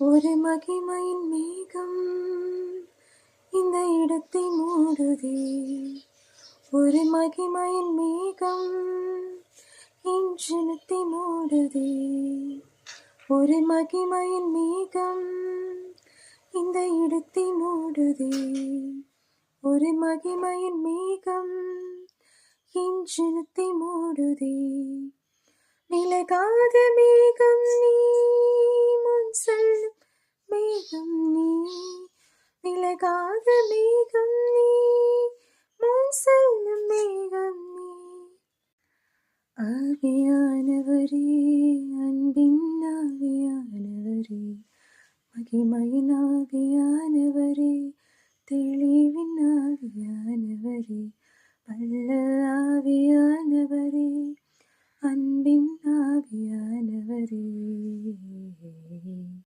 ஒரு மகிமையின் மேகம் இந்த இடத்தை மூடுதே. ஒரு மகிமையின் மேகம் என் ஜனத்தை மூடுதே. ஒரு மகிமையின் மேகம் இந்த இடத்தை மூடுதே. ஒரு மகிமையின் மேகம் என் ஜனத்தை மூடுதே. விலகாத மேகம் நீ, முன் செல்லும் மேகம் நீ. விலகாத மேகம் நீ, முன் செல்லும் மேகம் நீ. ஆவியானவரே, அன்பின் ஆவியானவரே, மகிமையின் ஆவியானவரே, தெளிவின் ஆவியானவரே, வல்ல ஆவியானவரே, அன்பின் ஆவியானவரே.